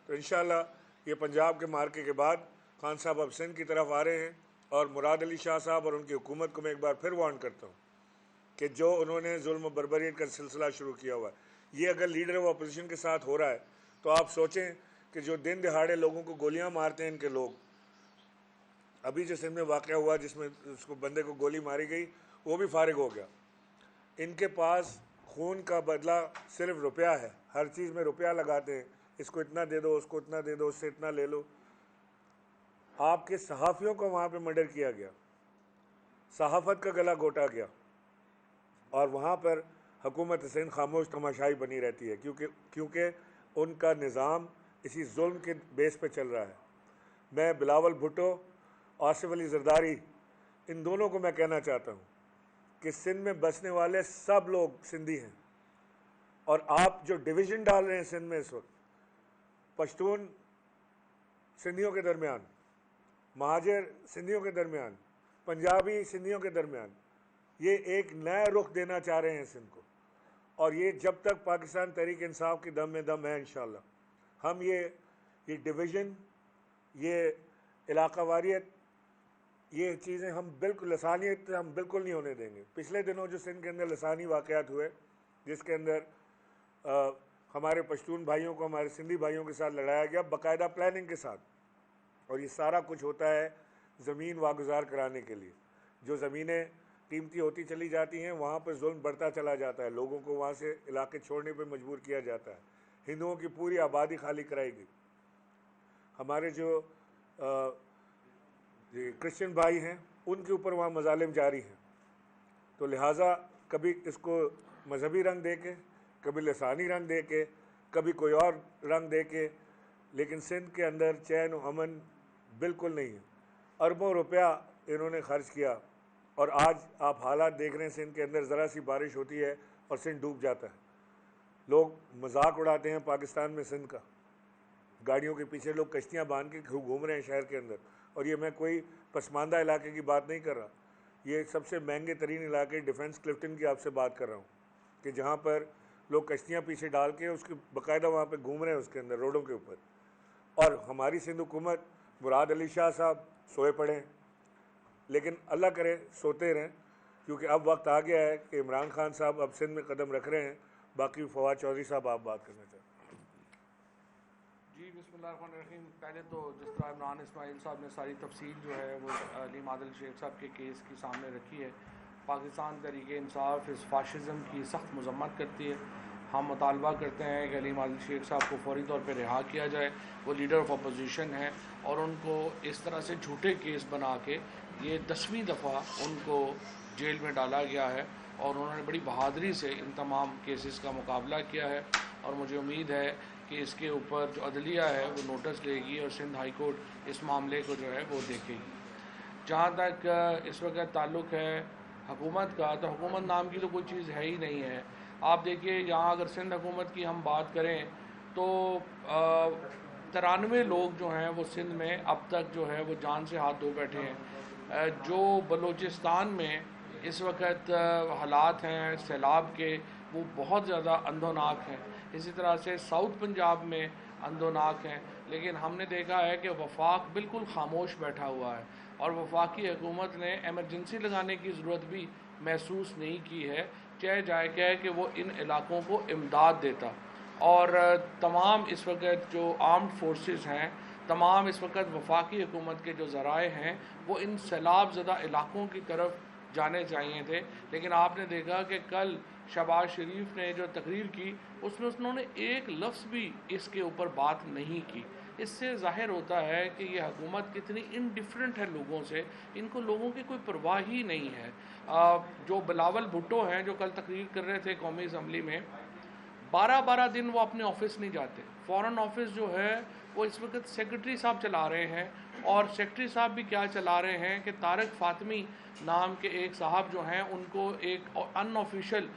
تو انشاءاللہ یہ پنجاب کے مارکے کے بعد خان صاحب اب سندھ کی طرف آ رہے ہیں، اور مراد علی شاہ صاحب اور ان کی حکومت کو میں ایک بار پھر وارن کرتا ہوں کہ جو انہوں نے ظلم و بربریت کا سلسلہ شروع کیا ہوا ہے، یہ اگر لیڈر آف اپوزیشن کے ساتھ ہو رہا ہے تو آپ سوچیں کہ جو دن دہاڑے لوگوں کو گولیاں مارتے ہیں ان کے لوگ، ابھی جو سندھ میں واقعہ ہوا جس میں اس کو بندے کو گولی ماری گئی وہ بھی فارغ ہو گیا. ان کے پاس خون کا بدلہ صرف روپیہ ہے، ہر چیز میں روپیہ لگاتے ہیں، اس کو اتنا دے دو، اس کو اتنا دے دو، اس سے اتنا لے لو. آپ کے صحافیوں کو وہاں پہ مرڈر کیا گیا، صحافت کا گلا گھوٹا گیا، اور وہاں پر حکومت سندھ خاموش تماشائی بنی رہتی ہے کیونکہ ان کا نظام اسی ظلم کے بیس پہ چل رہا ہے. میں بلاول بھٹو، آصف علی زرداری، ان دونوں کو میں کہنا چاہتا ہوں کہ سندھ میں بسنے والے سب لوگ سندھی ہیں، اور آپ جو ڈویژن ڈال رہے ہیں سندھ میں اس وقت پشتون سندھیوں کے درمیان، مہاجر سندھیوں کے درمیان، پنجابی سندھیوں کے درمیان، یہ ایک نیا رخ دینا چاہ رہے ہیں سندھ کو. اور یہ جب تک پاکستان تحریک انصاف کی دم میں دم ہے انشاءاللہ ہم یہ ڈویژن، یہ علاقہ واریت، یہ چیزیں ہم بالکل، لسانیت ہم بالکل نہیں ہونے دیں گے. پچھلے دنوں جو سندھ کے اندر لسانی واقعات ہوئے جس کے اندر ہمارے پشتون بھائیوں کو ہمارے سندھی بھائیوں کے ساتھ لڑایا گیا باقاعدہ پلاننگ کے ساتھ، اور یہ سارا کچھ ہوتا ہے زمین واگزار کرانے کے لیے. جو زمینیں قیمتی ہوتی چلی جاتی ہیں وہاں پہ ظلم بڑھتا چلا جاتا ہے، لوگوں کو وہاں سے علاقے چھوڑنے پہ مجبور کیا جاتا ہے، ہندوؤں کی پوری آبادی خالی کرائی گئی. ہمارے جو کرسچن بھائی ہیں ان کے اوپر وہاں مظالم جاری ہیں. تو لہٰذا کبھی اس کو مذہبی رنگ دے کے، کبھی لسانی رنگ دے کے، کبھی کوئی اور رنگ دے کے، لیکن سندھ کے اندر چین و امن بالکل نہیں ہے. اربوں روپیہ انہوں نے خرچ کیا، اور آج آپ حالات دیکھ رہے ہیں سندھ کے اندر ذرا سی بارش ہوتی ہے اور سندھ ڈوب جاتا ہے. لوگ مذاق اڑاتے ہیں پاکستان میں سندھ کا، گاڑیوں کے پیچھے لوگ کشتیاں باندھ کے گھوم رہے ہیں شہر کے اندر. اور یہ میں کوئی پسماندہ علاقے کی بات نہیں کر رہا، یہ سب سے مہنگے ترین علاقے ڈیفنس کلفٹن کی آپ سے بات کر رہا ہوں کہ جہاں پر لوگ کشتیاں پیچھے ڈال کے اس کی باقاعدہ وہاں پہ گھوم رہے ہیں اس کے اندر روڈوں کے اوپر. اور ہماری سندھ حکومت، مراد علی شاہ صاحب سوئے پڑے ہیں، لیکن اللہ کرے سوتے رہیں، کیونکہ اب وقت آ گیا ہے کہ عمران خان صاحب اب سندھ میں قدم رکھ رہے ہیں. باقی فواد چودھری صاحب آپ بات کرنا چاہتے ہیں. جی بسم اللہ الرحمن الرحیم. پہلے تو جس طرح عمران اسماعیل صاحب نے ساری تفصیل جو ہے وہ علیم عادل شیخ صاحب کے کیس کی سامنے رکھی ہے، پاکستان تحریک انصاف اس فاشزم کی سخت مذمت کرتی ہے. ہم مطالبہ کرتے ہیں کہ علیم عادل شیخ صاحب کو فوری طور پہ رہا کیا جائے. وہ لیڈر آف اپوزیشن ہیں اور ان کو اس طرح سے جھوٹے کیس بنا کے یہ 10ویں دفعہ ان کو جیل میں ڈالا گیا ہے، اور انہوں نے بڑی بہادری سے ان تمام کیسز کا مقابلہ کیا ہے. اور مجھے امید ہے کہ اس کے اوپر جو عدلیہ ہے وہ نوٹس لے گی اور سندھ ہائی کورٹ اس معاملے کو جو ہے وہ دیکھے گی. جہاں تک اس وقت تعلق ہے حکومت کا، تو حکومت نام کی تو کوئی چیز ہے ہی نہیں ہے. آپ دیکھیے یہاں اگر سندھ حکومت کی ہم بات کریں تو 93 لوگ جو ہیں وہ سندھ میں اب تک جو ہے وہ جان سے ہاتھ دھو بیٹھے ہیں. جو بلوچستان میں اس وقت حالات ہیں سیلاب کے وہ بہت زیادہ اندھوناک ہیں. اسی طرح سے ساؤتھ پنجاب میں اندھوناک ہیں. لیکن ہم نے دیکھا ہے کہ وفاق بالکل خاموش بیٹھا ہوا ہے، اور وفاقی حکومت نے ایمرجنسی لگانے کی ضرورت بھی محسوس نہیں کی ہے، چاہے جائے کہ ہے کہ وہ ان علاقوں کو امداد دیتا. اور تمام اس وقت جو آرمڈ فورسز ہیں، تمام اس وقت وفاقی حکومت کے جو ذرائع ہیں وہ ان سیلاب زدہ علاقوں کی طرف جانے چاہیے تھے. لیکن آپ نے دیکھا کہ کل شہباز شریف نے جو تقریر کی اس میں انہوں نے ایک لفظ بھی اس کے اوپر بات نہیں کی. اس سے ظاہر ہوتا ہے کہ یہ حکومت کتنی انڈیفرنٹ ہے لوگوں سے، ان کو لوگوں کی کوئی پرواہ ہی نہیں ہے. جو بلاول بھٹو ہیں جو کل تقریر کر رہے تھے قومی اسمبلی میں، 12 دن وہ اپنے آفس نہیں جاتے. فورن آفس جو ہے وہ اس وقت سیکرٹری صاحب چلا رہے ہیں، اور سیکرٹری صاحب بھی کیا چلا رہے ہیں کہ طارق فاطمی نام کے ایک صاحب جو ہیں ان کو ایک ان آفیشیل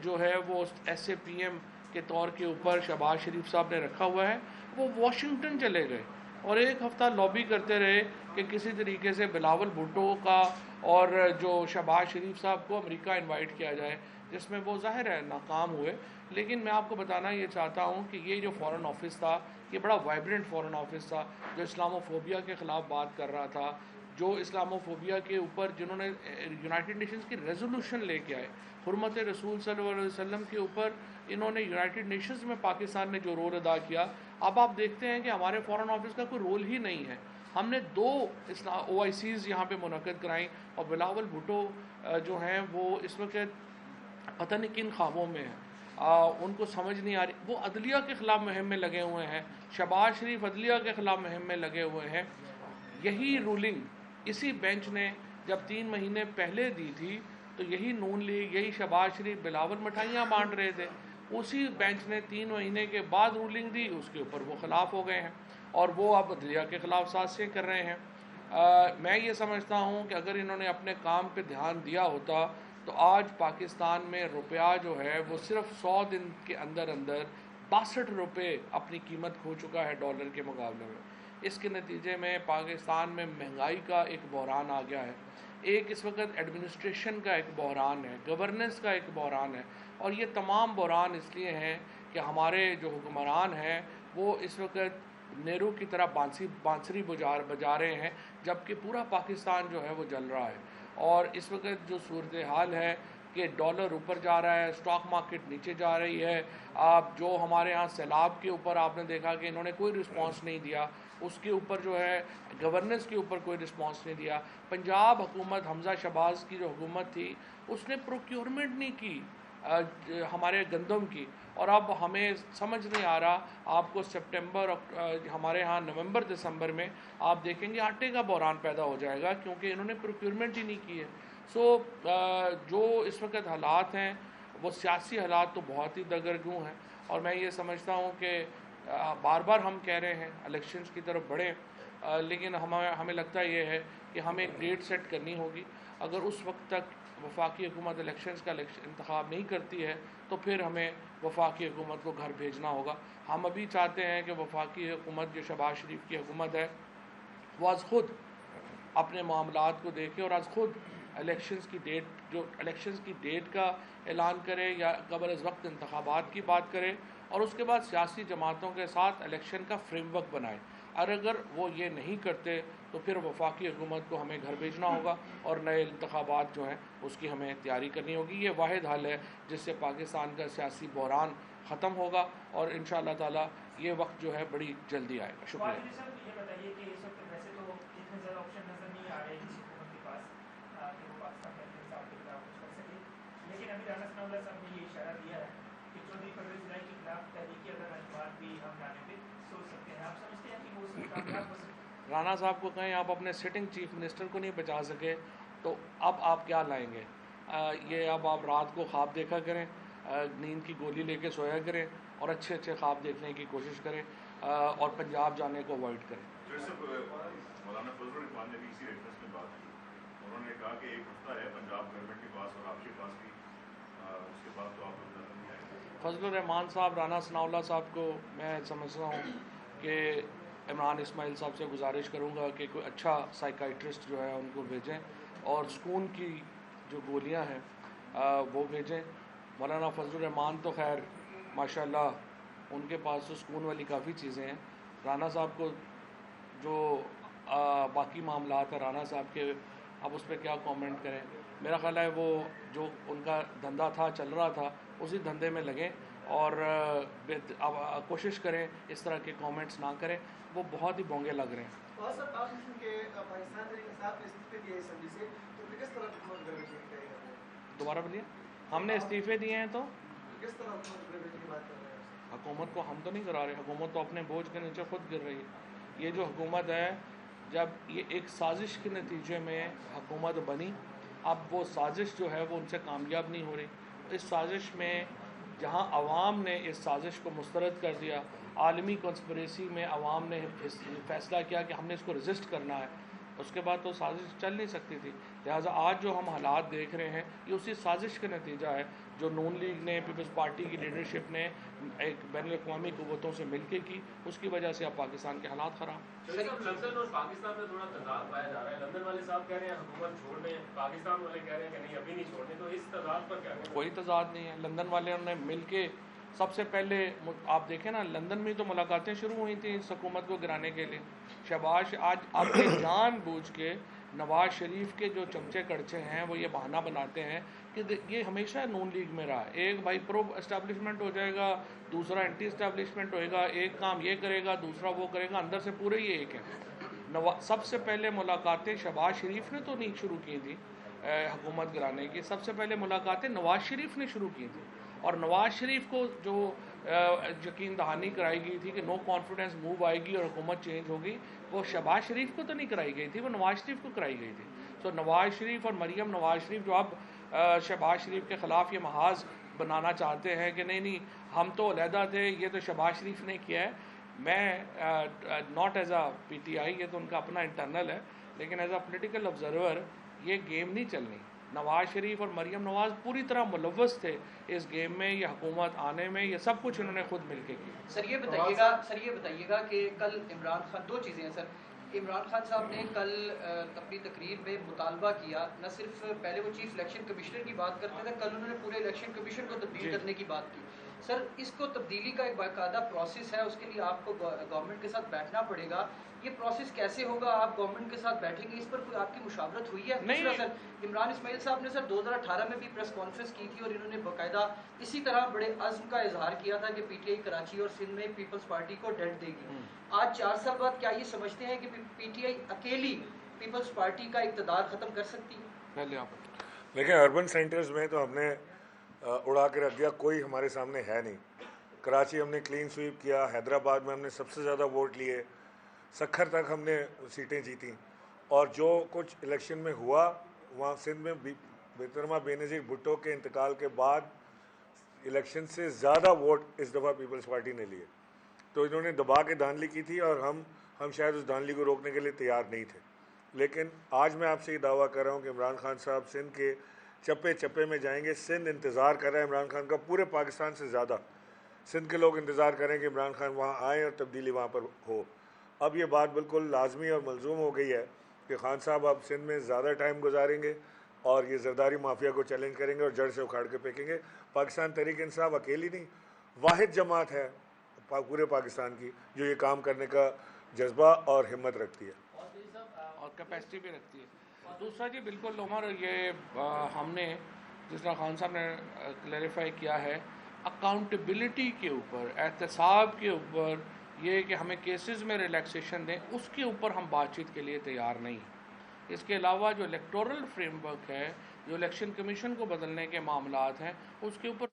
جو ہے وہ ایس اے پی ایم کے طور کے اوپر شہباز شریف صاحب نے رکھا ہوا ہے. وہ واشنگٹن چلے گئے اور ایک ہفتہ لابی کرتے رہے کہ کسی طریقے سے بلاول بھٹو کا اور جو شہباز شریف صاحب کو امریکہ انوائٹ کیا جائے، جس میں وہ ظاہر ہے ناکام ہوئے. لیکن میں آپ کو بتانا یہ چاہتا ہوں کہ یہ جو فورن آفس تھا یہ بڑا وائبرنٹ فورن آفس تھا، جو اسلاموفوبیا کے خلاف بات کر رہا تھا، جو اسلاموفوبیا کے اوپر جنہوں نے یونائٹڈ نیشنز کی ریزولوشن لے کے آئے، حرمت رسول صلی اللہ علیہ وسلم کے اوپر انہوں نے یونائٹڈ نیشنز میں پاکستان نے جو رول ادا کیا. اب آپ دیکھتے ہیں کہ ہمارے فورن آفس کا کوئی رول ہی نہیں ہے. ہم نے 2 OICs یہاں پہ منعقد کرائیں اور بلاول بھٹو جو ہیں وہ اس وقت پتہ نہیں کن خوابوں میں ہیں، ان کو سمجھ نہیں آ رہی. وہ عدلیہ کے خلاف مہم میں لگے ہوئے ہیں، شہباز شریف عدلیہ کے خلاف مہم میں لگے ہوئے ہیں. یہی رولنگ اسی بینچ نے جب 3 مہینے پہلے دی تھی تو یہی نون لیگ، یہی شہباز شریف بلاول مٹھائیاں بانٹ رہے تھے. اسی بینچ نے 3 مہینے کے بعد رولنگ دی، اس کے اوپر وہ خلاف ہو گئے ہیں اور وہ اب عدلیہ کے خلاف سازشیں کر رہے ہیں. میں یہ سمجھتا ہوں کہ اگر انہوں نے اپنے کام پہ دھیان دیا ہوتا تو آج پاکستان میں روپیہ جو ہے وہ صرف 100 دن کے اندر 62 روپے اپنی قیمت کھو چکا ہے ڈالر کے مقابلے میں. اس کے نتیجے میں پاکستان میں مہنگائی کا ایک بحران آ گیا ہے. ایک اس وقت ایڈمنسٹریشن کا ایک بحران ہے، گورننس کا ایک بحران ہے، اور یہ تمام بحران اس لیے ہیں کہ ہمارے جو حکمران ہیں وہ اس وقت نیرو کی طرح بانسری بجا رہے ہیں، جبکہ پورا پاکستان جو ہے وہ جل رہا ہے. اور اس وقت جو صورتحال ہے کہ ڈالر اوپر جا رہا ہے، اسٹاک مارکیٹ نیچے جا رہی ہے. آپ جو ہمارے ہاں سیلاب کے اوپر آپ نے دیکھا کہ انہوں نے کوئی رسپانس نہیں دیا، اس کے اوپر جو ہے گورننس کے اوپر کوئی رسپانس نہیں دیا. پنجاب حکومت حمزہ شہباز کی جو حکومت تھی اس نے پروکیورمنٹ نہیں کی ہمارے گندم کی، اور اب ہمیں سمجھ نہیں آ رہا. آپ کو سپٹمبر ہمارے ہاں نومبر دسمبر میں آپ دیکھیں گے آٹے کا بحران پیدا ہو جائے گا کیونکہ انہوں نے پروکیورمنٹ ہی نہیں کی ہے. جو اس وقت حالات ہیں وہ سیاسی حالات تو بہت ہی دگرگوں ہیں، اور میں یہ سمجھتا ہوں کہ بار بار ہم کہہ رہے ہیں الیکشنز کی طرف بڑھیں، لیکن ہمیں لگتا یہ ہے کہ ہمیں ایک ڈیٹ سیٹ کرنی ہوگی. اگر اس وقت تک وفاقی حکومت الیکشنز کا انتخاب نہیں کرتی ہے تو پھر ہمیں وفاقی حکومت کو گھر بھیجنا ہوگا. ہم ابھی چاہتے ہیں کہ وفاقی حکومت جو شہباز شریف کی حکومت ہے وہ از خود اپنے معاملات کو دیکھے اور از خود الیکشنز کی ڈیٹ کا اعلان کرے یا قبل از وقت انتخابات کی بات کرے، اور اس کے بعد سیاسی جماعتوں کے ساتھ الیکشن کا فریم ورک بنائے. اور اگر وہ یہ نہیں کرتے تو پھر وفاقی حکومت کو ہمیں گھر بھیجنا ہوگا اور نئے انتخابات جو ہیں اس کی ہمیں تیاری کرنی ہوگی. یہ واحد حل ہے جس سے پاکستان کا سیاسی بحران ختم ہوگا، اور انشاءاللہ تعالی یہ وقت جو ہے بڑی جلدی آئے گا. شکریہ. یہ بتائیے کہ اس وقت ویسے تو اتنے زیادہ آپشن نظر نہیں آ رہے کسی حکومت کے پاس کہ وہ پاکستان کے حساب کے خلاف کچھ کر سکے، لیکن ابھی رانا ثناء اللہ صاحب نے یہ اشارہ دیا ہے کہ چودھری پرویز الہی کے خلاف تحریکی اگر بھی ہم لانے پہ سوچ سکتے ہیں. آپ سمجھتے ہیں کہ وہ اس میں کامیاب ہو سکتے ہیں؟ رانا صاحب کو کہیں آپ اپنے سٹنگ چیف منسٹر کو نہیں بچا سکے تو اب آپ کیا لائیں گے؟ یہ اب آپ رات کو خواب دیکھا کریں، نیند کی گولی لے کے سویا کریں اور اچھے اچھے خواب دیکھنے کی کوشش کریں اور پنجاب جانے کو اوائڈ کریں. مولانا فضل الرحمان نے بھی اسی ریفرنس میں بات کی. انہوں نے کہا کہ ایک ہفتہ ہے پنجاب گورنمنٹ کے پاس اور آپ کے پاس بھی، اس کے بعد تو آپ کو نظر نہیں آئے گا. فضل الرحمان صاحب، رانا ثناء اللہ صاحب کو میں سمجھتا ہوں کہ عمران اسماعیل صاحب سے گزارش کروں گا کہ کوئی اچھا سائیکائٹرسٹ جو ہے ان کو بھیجیں اور سکون کی جو گولیاں ہیں وہ بھیجیں. مولانا فضل الرحمان تو خیر ماشاءاللہ ان کے پاس تو سکون والی کافی چیزیں ہیں. رانا صاحب کو جو باقی معاملات ہیں رانا صاحب کے، اب اس پہ کیا کامنٹ کریں. میرا خیال ہے وہ جو ان کا دھندا تھا چل رہا تھا اسی دھندے میں لگیں اور کوشش کریں اس طرح کے کامنٹس نہ کریں، وہ بہت ہی بونگے لگ رہے ہیں. دوبارہ بولیے. ہم نے استعفے دیے ہیں تو حکومت کو ہم تو نہیں کرا رہے، حکومت تو اپنے بوجھ کے نیچے خود گر رہی ہے. یہ جو حکومت ہے جب یہ ایک سازش کے نتیجے میں حکومت بنی، اب وہ سازش جو ہے وہ ان سے کامیاب نہیں ہو رہی. اس سازش میں جہاں عوام نے اس سازش کو مسترد کر دیا، عالمی کنسپریسی میں عوام نے فیصلہ کیا کہ ہم نے اس کو رزسٹ کرنا ہے، اس کے بعد تو سازش چل نہیں سکتی تھی. لہٰذا آج جو ہم حالات دیکھ رہے ہیں یہ اسی سازش کا نتیجہ ہے جو نون لیگ نے، پیپلز پارٹی کی لیڈرشپ نے ایک بین الاقوامی قوتوں سے مل کے کی، اس کی وجہ سے اب پاکستان کے حالات خراب. لندن اور پاکستان میں تھوڑا تضاد پایا جا رہا ہے. لندن والے صاحب کہہ رہے ہیں حکومت چھوڑ دیں، پاکستان والے کہہ رہے ہیں کہ نہیں ابھی نہیں چھوڑنے، تو اس تضاد پر کیا کہیں؟ کوئی تضاد نہیں ہے. لندن والے نے مل کے سب سے پہلے آپ دیکھیں نا لندن میں تو ملاقاتیں شروع ہوئی تھیں اس حکومت کو گرانے کے لیے. شہباز آج آپ کے جان بوجھ کے نواز شریف کے جو چمچے کڑچے ہیں وہ یہ بہانہ بناتے ہیں کہ یہ ہمیشہ نون لیگ میں رہا. ایک بھائی پرو اسٹیبلشمنٹ ہو جائے گا, دوسرا اینٹی اسٹیبلشمنٹ ہوئے گا, ایک کام یہ کرے گا دوسرا وہ کرے گا, اندر سے پورے ہی ایک ہے. سب سے پہلے ملاقاتیں شہباز شریف نے تو نہیں شروع کی تھی حکومت گرانے کی, سب سے پہلے ملاقاتیں نواز شریف نے شروع کی تھی. اور نواز شریف کو جو یقین دہانی کرائی گئی تھی کہ نو کانفیڈنس موو آئے گی اور حکومت چینج ہوگی, وہ شہباز شریف کو تو نہیں کرائی گئی تھی, وہ نواز شریف کو کرائی گئی تھی. تو نواز شریف اور مریم نواز شریف جو اب شہباز شریف کے خلاف یہ محاذ بنانا چاہتے ہیں کہ نہیں ہم تو علیحدہ تھے, یہ تو شہباز شریف نے کیا ہے. میں not as a P T I, یہ تو ان کا اپنا انٹرنل ہے, لیکن ایز اے پولیٹیکل آبزرور یہ گیم نہیں چلنی. نواز شریف اور مریم نواز پوری طرح ملوث تھے اس گیم میں, یہ حکومت آنے میں, یہ سب کچھ انہوں نے خود مل کے کیا. سر یہ بتائیے گا کہ کل عمران خان, دو چیزیں ہیں سر. عمران خان صاحب نے کل اپنی تقریر میں مطالبہ کیا, نہ صرف پہلے وہ چیف الیکشن کمشنر کی بات کرتے تھے, کل انہوں نے پورے الیکشن کمیشن کو تبدیل کرنے کی بات کی. سر اس کو تبدیلی کا ایک باقاعدہ پروسیس ہے, اس کے لیے آپ کو گورنمنٹ کے ساتھ بیٹھنا پڑے گا. یہ پروسیس کیسے ہوگا, آپ گورنمنٹ کے ساتھ بیٹھیں گے, اس پر کوئی آپ کی مشاورت ہوئی ہے؟ دوسرا سر عمران اسماعیل صاحب نے سر 2018 میں بھی پریس کانفرنس کی تھی اور انہوں نے باقاعدہ اسی طرح بڑے عزم کا اظہار کیا تھا کہ پی ٹی آئی کراچی اور سندھ میں پیپلز پارٹی کو ڈیٹ دے گی. آج 4 سال بعد کیا یہ سمجھتے ہیں کہ پی ٹی آئی اکیلی پیپلز پارٹی کا اقتدار ختم کر سکتی ہے؟ پہلے آپ دیکھیں اربن سینٹرز میں تو ہم نے اڑا کے رکھ دیا, کوئی ہمارے سامنے ہے نہیں. کراچی ہم نے کلین سویپ کیا, حیدرآباد میں ہم نے سب سے زیادہ ووٹ لیے, سکھر تک ہم نے سیٹیں جیتیں, اور جو کچھ الیکشن میں ہوا وہاں سندھ میں محترمہ بینظیر بھٹو کے انتقال کے بعد الیکشن سے زیادہ ووٹ اس دفعہ پیپلز پارٹی نے لیے. تو انہوں نے دبا کے دھاندلی کی تھی اور ہم شاید اس دھاندلی کو روکنے کے لیے تیار نہیں تھے. لیکن آج میں آپ سے یہ دعویٰ کر رہا ہوں کہ عمران خان صاحب سندھ کے چپے چپے میں جائیں گے. سندھ انتظار کر رہا ہے عمران خان کا, پورے پاکستان سے زیادہ سندھ کے لوگ انتظار کریں کہ عمران خان وہاں آئیں اور تبدیلی وہاں پر ہو. اب یہ بات بالکل لازمی اور ملزوم ہو گئی ہے کہ خان صاحب اب سندھ میں زیادہ ٹائم گزاریں گے اور یہ زرداری مافیا کو چیلنج کریں گے اور جڑ سے اکھاڑ کے پھینکیں گے. پاکستان تحریک انصاف اکیلی نہیں, واحد جماعت ہے پورے پاکستان کی جو یہ کام کرنے کا جذبہ اور ہمت رکھتی ہے اور کیپیسٹی بھی رکھتی ہے. دوسرا جی بالکل عمر, یہ ہم نے جس طرح خان صاحب نے کلیریفائی کیا ہے اکاؤنٹیبلٹی کے اوپر, احتساب کے اوپر, یہ کہ ہمیں کیسز میں ریلیکسیشن دیں, اس کے اوپر ہم بات چیت کے لیے تیار نہیں. اس کے علاوہ جو الیکٹورل فریم ورک ہے, جو الیکشن کمیشن کو بدلنے کے معاملات ہیں, اس کے اوپر